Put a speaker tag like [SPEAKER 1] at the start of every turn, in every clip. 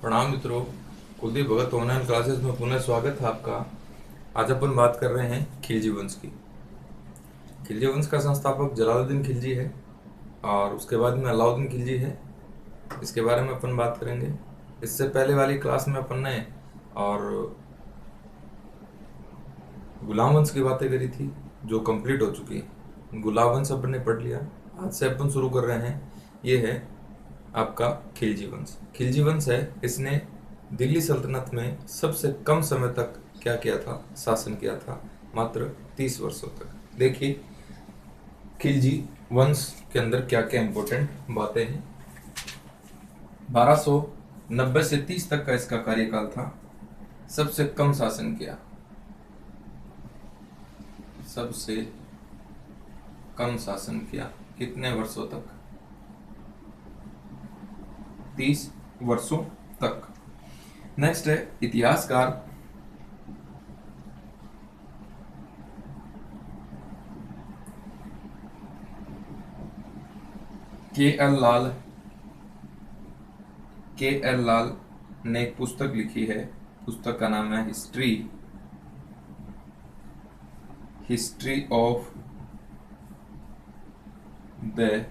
[SPEAKER 1] प्रणाम मित्रों। कुलदीप भगत online classes में पुनः स्वागत है आपका। आज अपन बात कर रहे हैं खिलजी वंश की। खिलजी वंश का संस्थापक जलालुद्दीन खिलजी है और उसके बाद में अलाउद्दीन खिलजी है। इसके बारे में अपन बात करेंगे। इससे पहले वाली क्लास में अपन ने और गुलाम वंश की बातें करी थी जो कंप्लीट हो चुकी है। गुलाम वंश अपन ने पढ़ लिया। आज से अपन शुरू कर रहे हैं। ये है आपका खिलजी वंश। खिलजी वंश है, इसने दिल्ली सल्तनत में सबसे कम समय तक क्या किया था, शासन किया था, मात्र 30 वर्षों तक। देखिए खिलजी वंश के अंदर क्या क्या इंपॉर्टेंट बातें हैं। 1290 से 30 तक का इसका कार्यकाल था। सबसे कम शासन किया, सबसे कम शासन किया। कितने वर्षों तक? 30 वर्षों तक। नेक्स्ट है इतिहासकार के एल लाल ने एक पुस्तक लिखी है। पुस्तक का नाम है history of the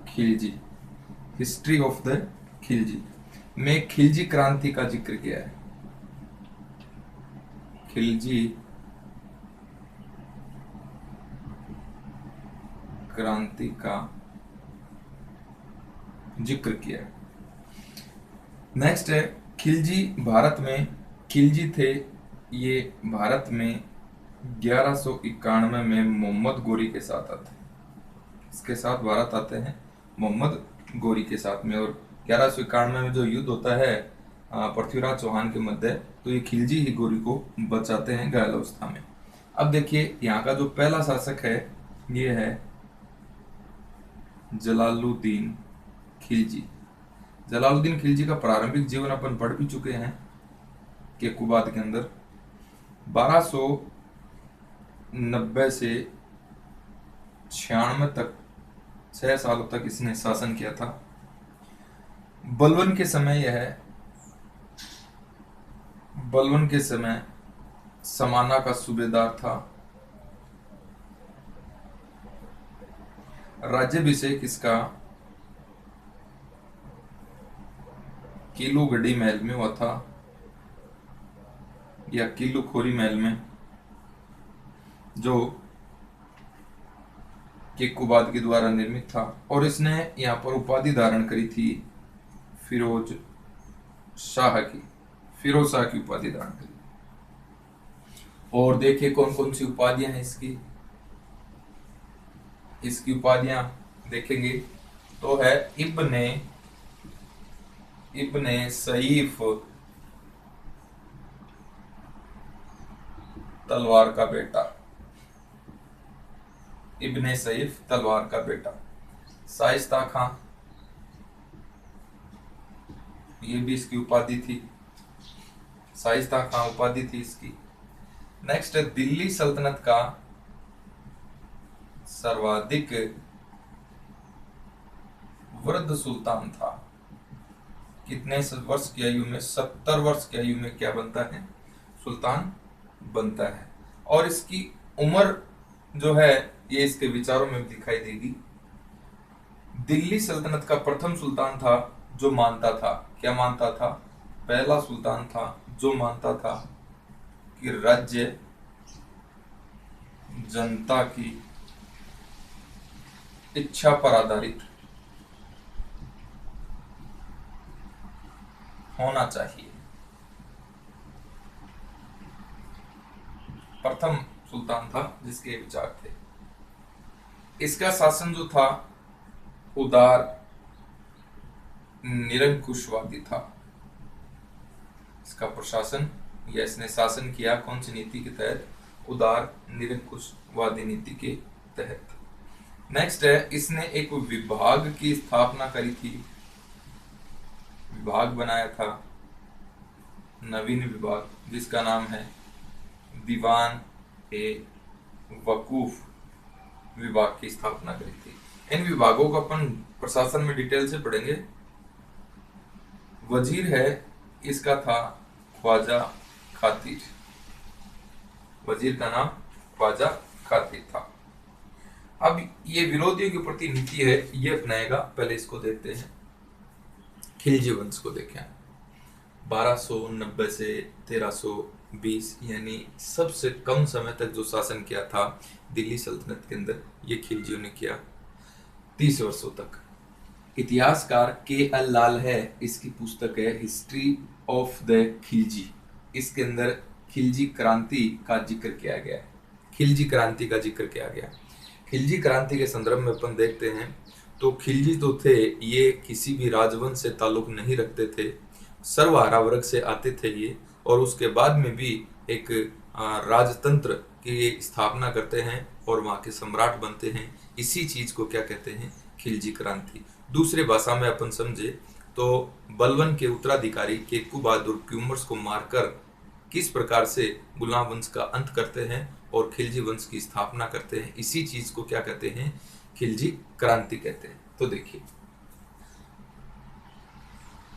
[SPEAKER 1] Khilji. History of the Khilji में खिलजी क्रांति का जिक्र किया है। खिलजी क्रांति का जिक्र किया है। नेक्स्ट है खिलजी भारत में। खिलजी थे ये भारत में 1191 में मोहम्मद गोरी के साथ आते हैं। इसके साथ भारत आते हैं मोहम्मद गोरी के साथ में, और 1191 में जो युद्ध होता है पृथ्वीराज चौहान के मध्य, तो ये खिलजी ही गोरी को बचाते हैं घायल अवस्था में। अब देखिए यहाँ का जो पहला शासक है ये है जलालुद्दीन खिलजी। जलालुद्दीन खिलजी का प्रारंभिक जीवन अपन पढ़ भी चुके हैं के कुबाद के अंदर। 1290 से 96 तक 6 सालों तक इसने शासन किया था। बलवन के समय समाना का सूबेदार था। राज्याभिषेक इसका किलूगढ़ी महल में हुआ था, या किलूखोरी महल में, जो केकुबाद के द्वारा निर्मित था। और इसने यहाँ पर उपाधि धारण करी थी फिरोज शाह की उपाधि धारण करी। और देखिए कौन कौन सी उपाधियां हैं इसकी उपाधियां देखेंगे तो है इब्ने सईफ तलवार का बेटा। इब्ने सईफ तलवार का बेटा। शाइस्ता खां, ये भी इसकी उपाधि थी। शाइस्ता खां उपाधि थी इसकी। नेक्स्ट है दिल्ली सल्तनत का सर्वाधिक वृद्ध सुल्तान था। कितने वर्ष की आयु में? 70 वर्ष की आयु में क्या बनता है? सुल्तान बनता है। और इसकी उम्र जो है ये इसके विचारों में दिखाई देगी। दिल्ली सल्तनत का प्रथम सुल्तान था जो मानता था, क्या मानता था? पहला सुल्तान था जो मानता था कि राज्य जनता की इच्छा पर आधारित होना चाहिए। प्रथम सुल्तान था जिसके विचार थे। इसका शासन जो था उदार निरंकुशवादी था। इसका प्रशासन या इसने शासन किया कौन सी नीति के तहत? उदार निरंकुशवादी नीति के तहत। नेक्स्ट है इसने एक विभाग की स्थापना करी थी। विभाग बनाया था, नवीन विभाग, जिसका नाम है दीवान ए वकूफ विभाग की स्थापना करी थी। इन विभागों को अपन प्रशासन में डिटेल से पढ़ेंगे। वजीर है इसका था ख्वाजा खातिर, वजीर का नाम ख्वाजा खातिर था। अब ये विरोधियों के प्रति नीति है ये अपनाएगा, पहले इसको देखते हैं। खिलजी वंश को देखें, 1290 से 1320 यानी सबसे कम समय तक जो शासन किया था दिल्ली सल्तनत के अंदर, ये खिलजियों ने किया 30 वर्षों तक। इतिहासकार के.एल. लाल है, इसकी पुस्तक है हिस्ट्री ऑफ द खिलजी, इसके अंदर खिलजी क्रांति का जिक्र किया गया है, खिलजी क्रांति का जिक्र किया गया। खिलजी क्रांति के संदर्भ में अपन देखते हैं तो खिलजी तो थे ये किसी भी राजवंश से ताल्लुक नहीं रखते थे, सर्वहारा वर्ग से आते थे ये, और उसके बाद में भी एक राजतंत्र की स्थापना करते हैं और वहाँ के सम्राट बनते हैं। इसी चीज को क्या कहते हैं, खिलजी क्रांति। दूसरे भाषा में अपन समझे तो बलवन के उत्तराधिकारी केकू बहादुर क्यूमर्स को मारकर किस प्रकार से गुलाम वंश का अंत करते हैं और खिलजी वंश की स्थापना करते हैं, इसी चीज को क्या कहते हैं, खिलजी क्रांति कहते हैं। तो देखिए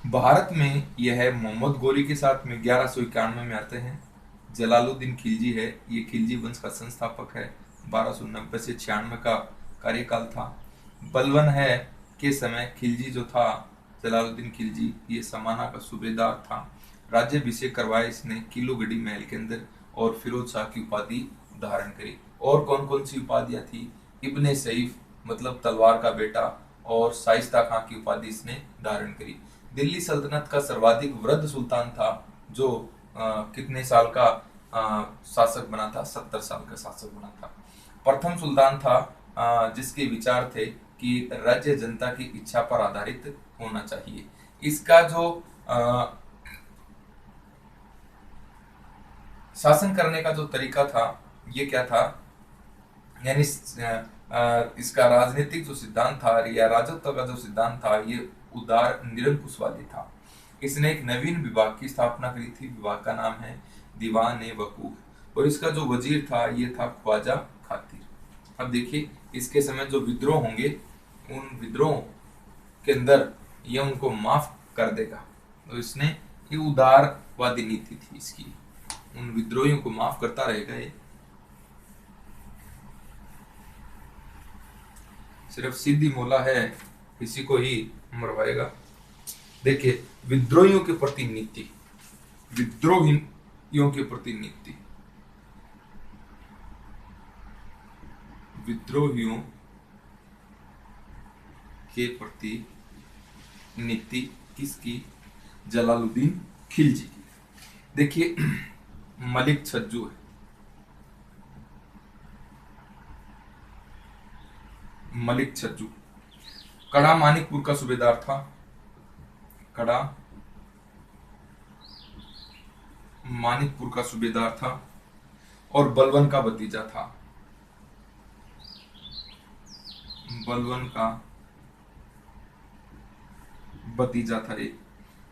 [SPEAKER 1] भारत में यह मोहम्मद गोरी के साथ में 1191 में आते हैं। जलालुद्दीन खिलजी है, ये खिलजी वंश का संस्थापक है, 1290 से 96 का कार्यकाल था। बलवन है के समय खिलजी जो था जलालुद्दीन खिलजी, ये समाना का सूबेदार था। राज्याभिषेक करवाया इसने किलोगढ़ी महल के अंदर और फिरोज शाह की उपाधि धारण करी। और कौन कौन सी उपाधियां थी, इब्ने सईफ मतलब तलवार का बेटा, और शाइस्ता खां की उपाधि इसने धारण करी। दिल्ली सल्तनत का सर्वाधिक वृद्ध सुल्तान था जो कितने साल का शासक बना था, 70 साल का शासक बना था। प्रथम सुल्तान था जिसके विचार थे कि राज्य जनता की इच्छा पर आधारित होना चाहिए। इसका जो शासन करने का जो तरीका था ये क्या था, यानी इसका राजनीतिक जो सिद्धांत था या राजत्व का जो सिद्धांत था ये उदार निरंकुशवादी था। इसने एक नवीन विभाग की स्थापना करी थी, विभाग का नाम है दीवान-ए-वकूफ, और इसका जो वजीर था ये था ख्वाजा खातिर। अब देखिए इसके समय जो विद्रोह होंगे उन विद्रोह के अंदर ये उनको माफ कर देगा, तो इसने ये उदारवादी नीति थी इसकी, उन विद्रोहियों को माफ करता रहेगा ये, सिर्फ सीधी मौला है किसी को ही मरवाएगा। देखिए विद्रोहियों के प्रति नीति, विद्रोहियों के प्रति नीति, विद्रोहियों के प्रति नीति किसकी, जलालुद्दीन खिलजी की। देखिए मलिक छज्जू है, मलिक छज्जू कड़ा मानिकपुर का सूबेदार था, कड़ा मानिकपुर का सूबेदार था और बलवन का भतीजा था, बलवन का भतीजा था ये।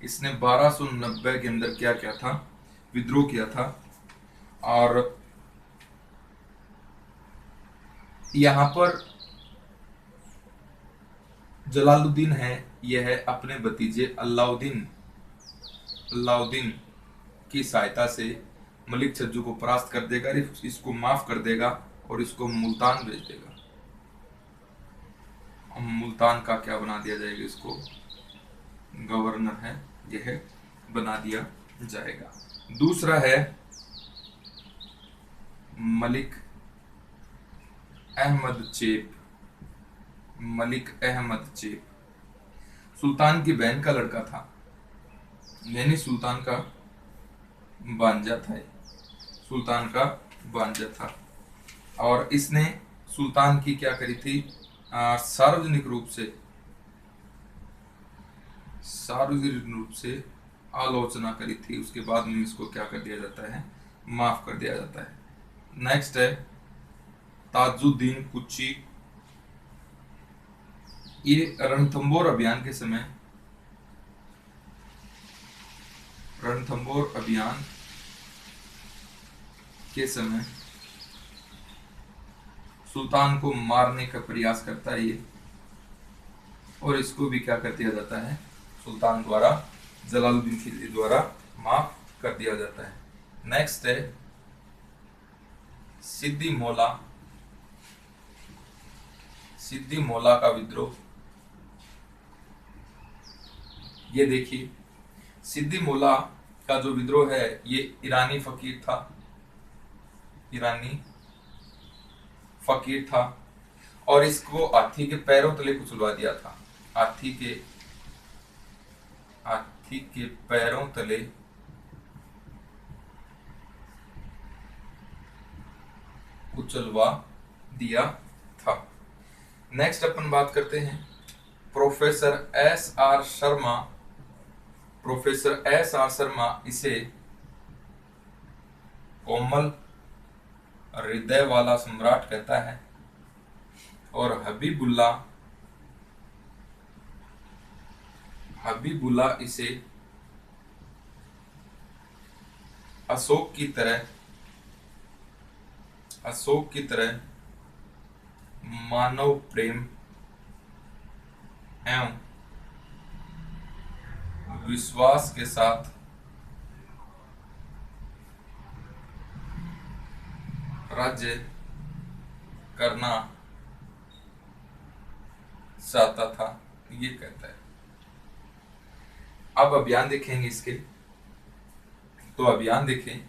[SPEAKER 1] इसने 1290 के अंदर क्या किया था, विद्रोह किया था, और यहां पर जलालुद्दीन है यह है अपने भतीजे अलाउद्दीन की सहायता से मलिक छज्जू को परास्त कर देगा, इसको माफ कर देगा और इसको मुल्तान भेज देगा। मुल्तान का क्या बना दिया जाएगा, इसको गवर्नर है यह बना दिया जाएगा। दूसरा है मलिक अहमद चेप, मलिक अहमद चेप सुल्तान की बहन का लड़का था, यानी सुल्तान का भांजा था, सुल्तान का भांजा था, और इसने सुल्तान की क्या करी थी, सार्वजनिक रूप से आलोचना करी थी। उसके बाद में इसको क्या कर दिया जाता है, माफ कर दिया जाता है। नेक्स्ट है ताजुद्दीन कुची, ये रणथंबोर अभियान के समय, रणथंबोर अभियान के समय सुल्तान को मारने का प्रयास करता है ये, और इसको भी क्या कर दिया जाता है, सुल्तान द्वारा जलालुद्दीन खिलजी द्वारा माफ कर दिया जाता है। नेक्स्ट है सिद्दी मौला। सिद्दी मौला का विद्रोह, ये देखिए सिद्दी मौला का जो विद्रोह है ये ईरानी फकीर था, ईरानी फकीर था, और इसको हाथी के पैरों तले कुचलवा दिया था। हाथी के पैरों तले कुचलवा दिया था। नेक्स्ट अपन बात करते हैं professor S R Sharma. Professor S R Sharma इसे कोमल हृदय वाला सम्राट कहता है, और हबीबुल्ला इसे अशोक की तरह मानव प्रेम एवं विश्वास के साथ राज्य करना चाहता था, ये कहता है। अब अभियान देखेंगे इसके, तो अभियान देखें।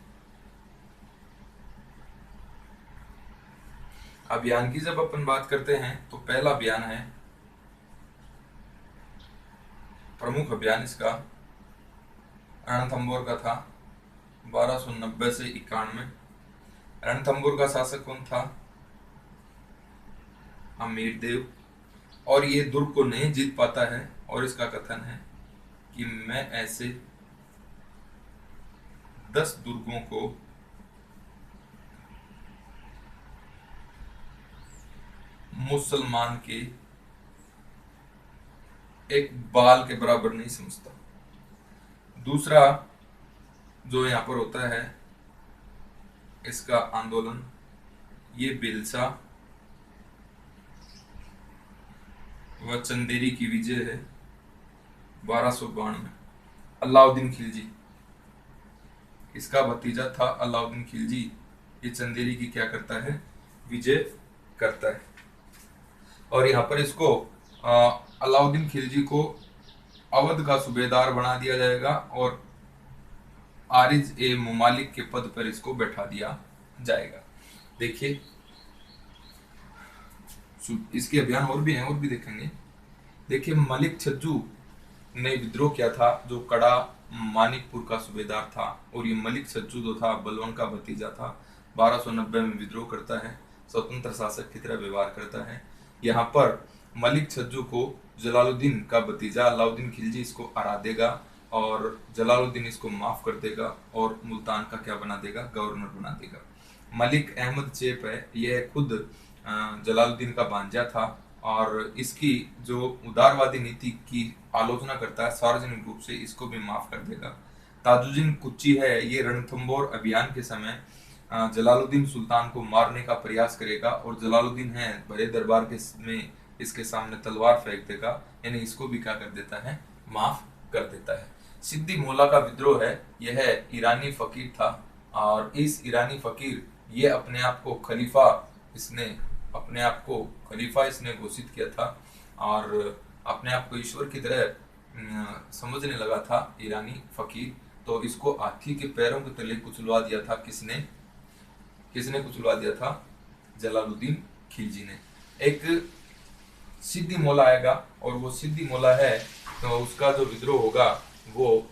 [SPEAKER 1] अभियान की जब अपन बात करते हैं तो पहला अभियान है, प्रमुख अभियान इसका रणथंभौर का था 1290 से 91। रणथंभौर का शासक कौन था? अमीर देव, और ये दुर्ग को नहीं जीत पाता है, और इसका कथन है कि मैं ऐसे 10 दुर्गों को मुसलमान के एक बाल के बराबर नहीं समझता। दूसरा जो यहाँ पर होता है इसका आंदोलन, ये बिलसा व चंदेरी की विजय है 1292। अलाउद्दीन खिलजी, इसका भतीजा था अलाउद्दीन खिलजी, ये चंदेरी की क्या करता है? विजय करता है। और यहाँ पर इसको अलाउद्दीन खिलजी को अवध का सूबेदार बना दिया जाएगा, और आरिज ए मुमालिक के पद पर इसको बैठा दिया जाएगा। देखिए इसके अभियान और भी हैं, और भी देखेंगे। देखिए मलिक छज्जू ने विद्रोह किया था, जो कड़ा मानिकपुर का सूबेदार था, और ये मलिक छज्जू जो था बलवन का भतीजा था। 1290 में विद्रोह करता है, स्वतंत्र शासक की तरह व्यवहार करता है। यहाँ पर मलिक छज्जू को जलालुद्दीन का भतीजा अलाउद्दीन खिलजी इसको हरा देगा, और जलालुद्दीन इसको माफ कर देगा, और मुल्तान का क्या बना देगा? गवर्नर बना देगा। मलिक अहमद चेप है, यह खुद जलालुद्दीन का भांजा था, और इसकी जो उदारवादी नीति की आलोचना करता है सार्वजनिक रूप से, इसको भी माफ कर देगा। ताजुद्दीन कुच्ची है, ये रणथंभौर अभियान के समय जलालुद्दीन सुल्तान को मारने का प्रयास करेगा, और जलालुद्दीन है बड़े दरबार के में इसके सामने तलवार फेंक देगा, यानी इसको भी क्या कर देता है? माफ कर देता है। सिद्दी मौला का विद्रोह है, यह ईरानी फकीर था, और इस ईरानी फकीर ये अपने आप को खलीफा इसने घोषित किया था, और अपने आप को ईश्वर की तरह समझने लगा था ईरानी फकीर। तो इसको हाथी के पैरों के तले कुचलवा दिया था। किसने कुचलवा दिया था? जलालुद्दीन खिलजी ने। एक सिद्दी मौला आएगा, और वो सिद्दी मौला है तो उसका जो विद्रोह होगा वो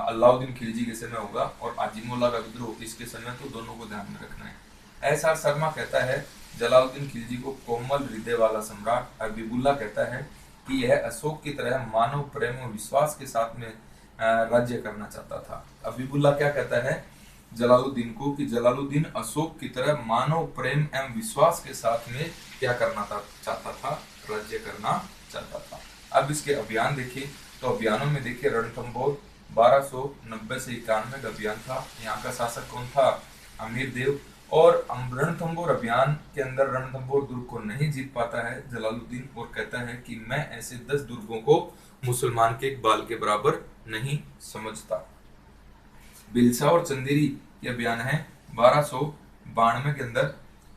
[SPEAKER 1] अलाउद्दीन खिलजी के समय होगा, और हाजी मौला का विद्रोह इसके समय, तो दोनों को ध्यान में रखना है। एस आर शर्मा कहता है जलालुद्दीन खिलजी को कोमल हृदय वाला सम्राट। हबीबुल्ला कहता है कि यह अशोक की तरह मानव प्रेम और विश्वास के साथ में राज्य करना चाहता था। हबीबुल्ला क्या कहता है जलालुद्दीन को कि जलालुद्दीन अशोक की तरह मानव प्रेम एवं विश्वास के साथ में क्या करना चाहता था? राज्य करना चाहता था। अब इसके अभियान देखिए, तो अभियानों में देखिए रणथंभौर 1290 से 91 का अभियान था। यहाँ का शासक कौन था? अमीर देव, और रणथंभौर अभियान के अंदर रणथंभौर दुर्ग को नहीं जीत पाता है जलालुद्दीन, और कहता है कि मैं ऐसे 10 दुर्गों को मुसलमान के एक बाल के बराबर नहीं समझता। बिलसा और चंदेरी ये अभियान है 1292 के अंदर।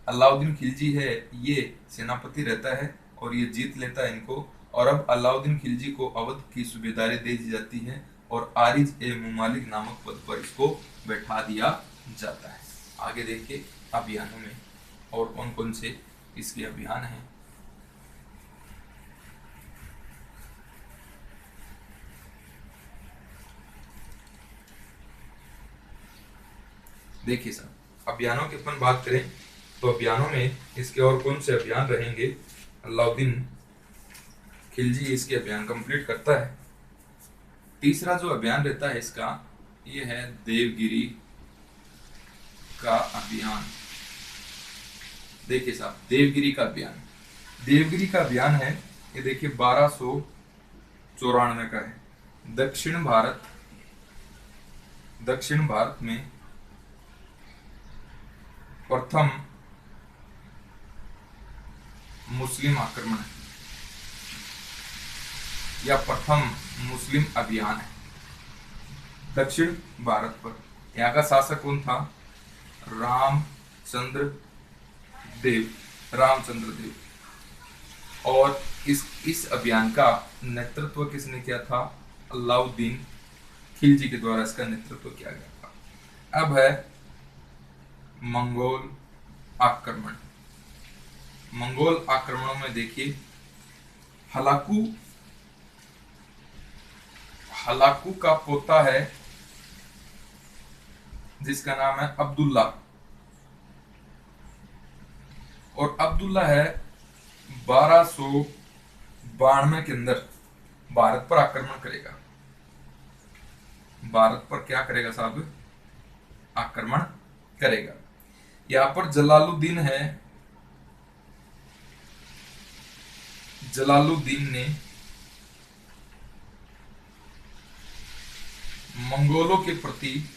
[SPEAKER 1] अलाउद्दीन खिलजी है ये सेनापति रहता है और ये जीत लेता है इनको, और अब अलाउद्दीन खिलजी को अवध की सूबेदारी दे दी जाती है और आरिज ए मुमालिक नामक पद पर इसको बैठा दिया जाता है। आगे देखिए अभियानों में और कौन कौन से इसके अभियान हैं। देखिए साहब, अभियानों की अपन बात करें तो अभियानों में इसके और कौन से अभियान रहेंगे। अलाउद्दीन खिलजी इसके अभियान कंप्लीट करता है। तीसरा जो अभियान रहता है इसका, ये है देवगिरी का अभियान। देखिए साहब, देवगिरी का अभियान, देवगिरी का अभियान है ये देखिए 1294 का है। दक्षिण भारत में प्रथम मुस्लिम आक्रमण है या प्रथम मुस्लिम अभियान है दक्षिण भारत पर। यहाँ का शासक कौन था? रामचंद्र देव। और इस अभियान का नेतृत्व किसने किया था? अलाउद्दीन खिलजी के द्वारा इसका नेतृत्व किया गया था। अब है मंगोल आक्रमण। मंगोल आक्रमणों में देखिए हलाकू का पोता है जिसका नाम है अब्दुल्ला, और अब्दुल्ला है 1292 के अंदर भारत पर आक्रमण करेगा। भारत पर क्या करेगा साहब? आक्रमण करेगा। यहां पर जलालुद्दीन है, जलालुद्दीन ने मंगोलों के प्रति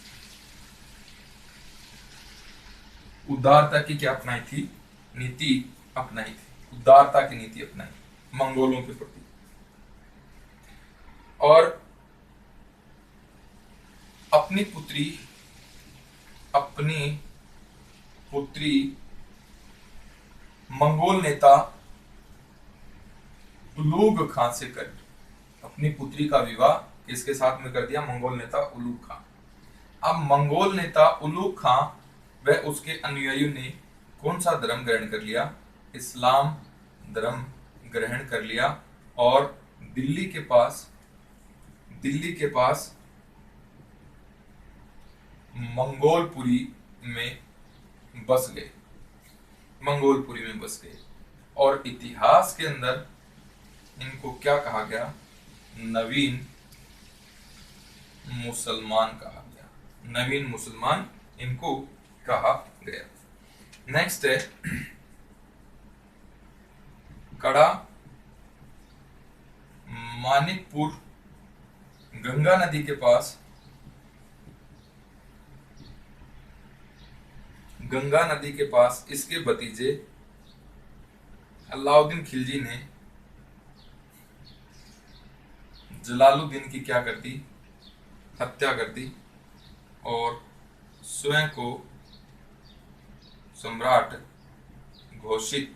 [SPEAKER 1] उदारता की क्या अपनाई थी? नीति अपनाई थी, उदारता की नीति अपनाई मंगोलों के प्रति। और अपनी पुत्री मंगोल नेता उलूग खां से कर, अपनी पुत्री का विवाह किसके साथ में कर दिया? मंगोल नेता उलूग खां। अब मंगोल नेता उलूग खां व उसके अनुयायियों ने कौन सा धर्म ग्रहण कर लिया? इस्लाम धर्म ग्रहण कर लिया और दिल्ली के पास मंगोलपुरी में बस गए। और इतिहास के अंदर इनको क्या कहा गया? नवीन मुसलमान कहा गया। नवीन मुसलमान इनको कहा गया। नेक्स्ट है कड़ा मानिकपुर, गंगा नदी के पास इसके भतीजे अलाउद्दीन खिलजी ने जलालुद्दीन की क्या कर दी? हत्या कर दी और स्वयं को सम्राट घोषित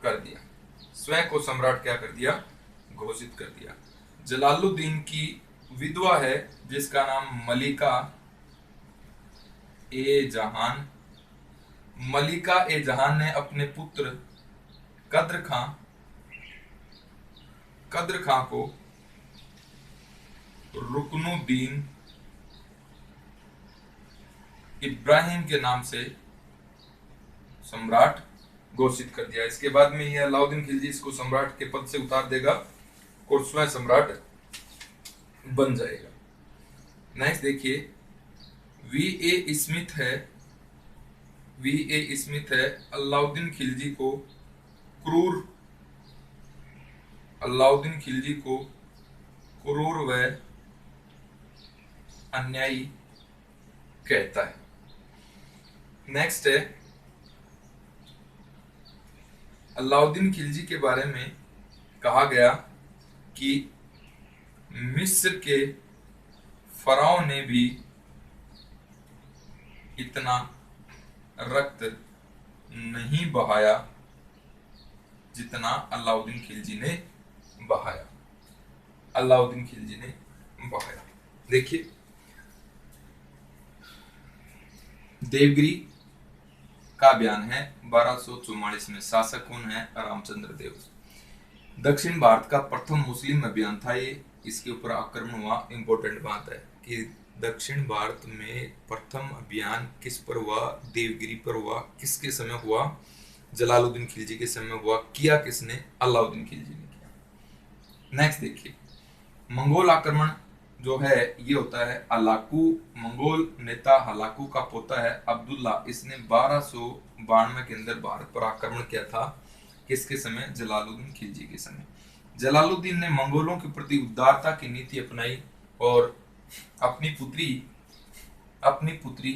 [SPEAKER 1] कर दिया। स्वयं को सम्राट क्या कर दिया? घोषित कर दिया। जलालुद्दीन की विधवा है जिसका नाम मलिका ए जहान ने अपने पुत्र कद्र खां को रुकनुद्दीन इब्राहिम के नाम से सम्राट घोषित कर दिया। इसके बाद में यह अलाउद्दीन खिलजी इसको सम्राट के पद से उतार देगा और स्वयं सम्राट बन जाएगा। नेक्स्ट देखिए वी ए स्मिथ है अलाउद्दीन खिलजी को क्रूर व अन्यायी कहता है। नेक्स्ट है अलाउद्दीन खिलजी के बारे में कहा गया कि मिस्र के फराओ ने भी इतना रक्त नहीं बहाया जितना अलाउद्दीन खिलजी ने बहाया। अलाउद्दीन खिलजी ने बहाया। देखिए देवगिरी का बयान है 1244 में। शासक कौन है? रामचंद्र देव। दक्षिण भारत का प्रथम मुस्लिम अभियान था ये, इसके ऊपर आक्रमण हुआ। इंपॉर्टेंट बात है कि दक्षिण भारत में प्रथम अभियान किस पर हुआ? देवगिरी पर हुआ। किसके समय हुआ? जलालुद्दीन खिलजी के समय हुआ। किया किसने? अलाउद्दीन खिलजी ने किया। नेक्स्ट देखिए मंगोल आक्रमण जो है ये होता है हलाकू। मंगोल नेता हलाकू का पोता है अब्दुल्ला। इसने 1292 के अंदर भारत पर आक्रमण किया था। किसके समय? जलालुद्दीन खिलजी के समय। जलालुद्दीन ने मंगोलों के प्रति उदारता की नीति अपनाई और अपनी पुत्री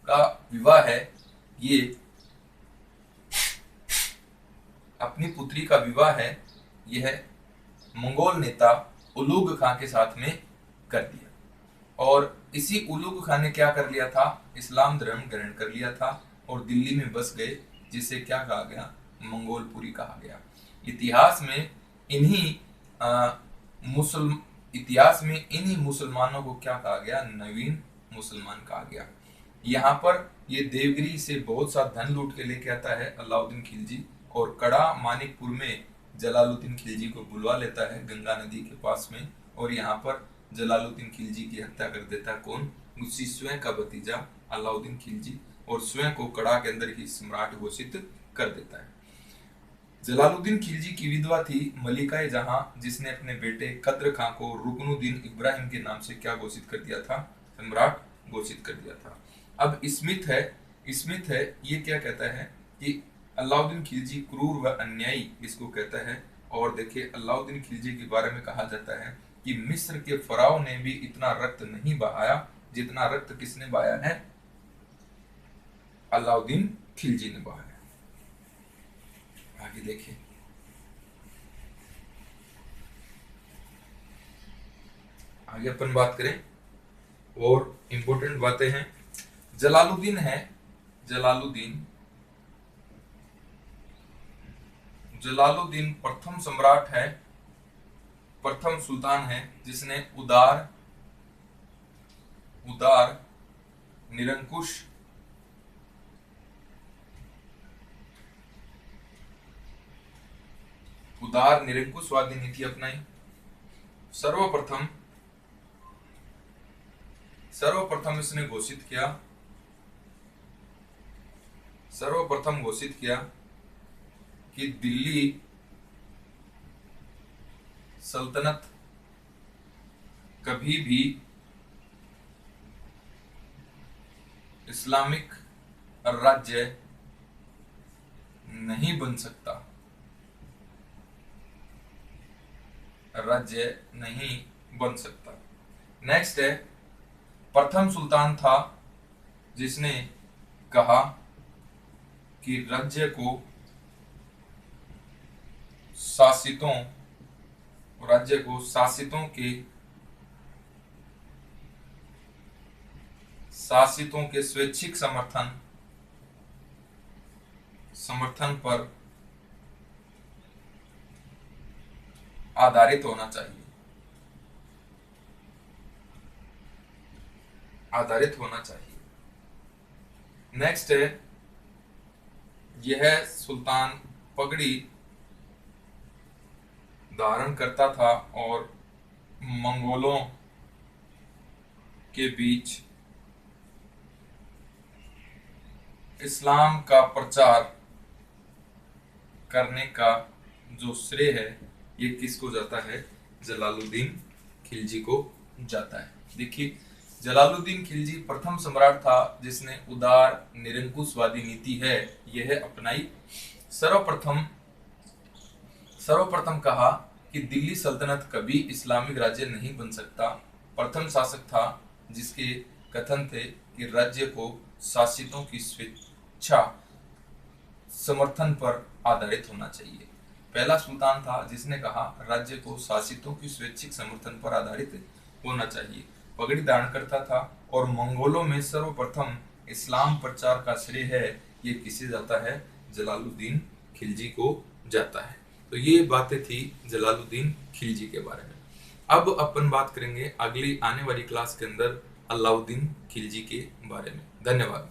[SPEAKER 1] का विवाह है ये अपनी पुत्री का विवाह है यह मंगोल नेता उलूग खां के साथ में कर दिया। और इसी उलूग खां ने क्या कर लिया था? इस्लाम धर्म ग्रहण कर लिया था और दिल्ली में बस गए, जिसे क्या कहा गया? मंगोलपुरी कहा गया। इतिहास में इन्हीं मुसलमानों को क्या कहा गया? नवीन मुसलमान कहा गया। यहाँ पर ये देवगिरी से बहुत सा धन लूट के लेके आता है अलाउद्दीन खिलजी और कड़ा मानिकपुर में जलालुद्दीन खिलजी को बुलवा लेता है गंगा नदी के पास में और यहाँ पर जलालुद्दीन खिलजी की हत्या कर देता है। कौन? उसी स्वयं का भतीजा अलाउद्दीन खिलजी और स्वयं को कड़ा के अंदर ही सम्राट घोषित कर देता है। जलालुद्दीन खिलजी की विधवा थी मलिका जहां, जिसने अपने बेटे कद्र खां को रुकनुद्दीन इब्राहिम के नाम से क्या घोषित कर दिया था? सम्राट घोषित कर दिया था। अब स्मिथ है ये क्या कहता है कि अलाउद्दीन खिलजी क्रूर व अन्यायी इसको कहता है। और देखिए अलाउद्दीन खिलजी के बारे में कहा जाता है कि मिस्र के फराओ ने भी इतना रक्त नहीं बहाया जितना रक्त किसने बहाया है? अलाउद्दीन खिलजी ने बहाया। आगे देखिए आगे अपन बात करें और इंपॉर्टेंट बातें हैं। जलालुद्दीन प्रथम सम्राट है, प्रथम सुल्तान है जिसने उदार निरंकुश निरंकुशवादी नीति अपनाई। सर्वप्रथम इसने घोषित किया कि दिल्ली सल्तनत कभी भी इस्लामिक राज्य नहीं बन सकता। नेक्स्ट है प्रथम सुल्तान था जिसने कहा कि राज्य को शासितों के स्वैच्छिक समर्थन पर आधारित होना चाहिए। नेक्स्ट है यह सुल्तान पगड़ी धारण करता था और मंगोलों के बीच इस्लाम का प्रचार करने का जो श्रेय है ये किसको जाता है? जलालुद्दीन खिलजी को जाता है। देखिए जलालुद्दीन खिलजी प्रथम सम्राट था जिसने उदार निरंकुशवादी नीति है यह अपनाई। सर्वप्रथम कहा कि दिल्ली सल्तनत कभी इस्लामिक राज्य नहीं बन सकता। प्रथम शासक था जिसके कथन थे कि राज्य को शासितों की स्वेच्छा समर्थन पर आधारित होना चाहिए। पहला सुल्तान था जिसने कहा राज्य को शासितों की स्वैच्छिक समर्थन पर आधारित होना चाहिए। पगड़ी धारण करता था और मंगोलों में सर्वप्रथम इस्लाम प्रचार का श्रेय है ये किसे जाता है? जलालुद्दीन खिलजी को जाता है। तो ये बातें थी जलालुद्दीन खिलजी के बारे में। अब अपन बात करेंगे अगली आने वाली क्लास के अंदर अलाउद्दीन खिलजी के बारे में। धन्यवाद।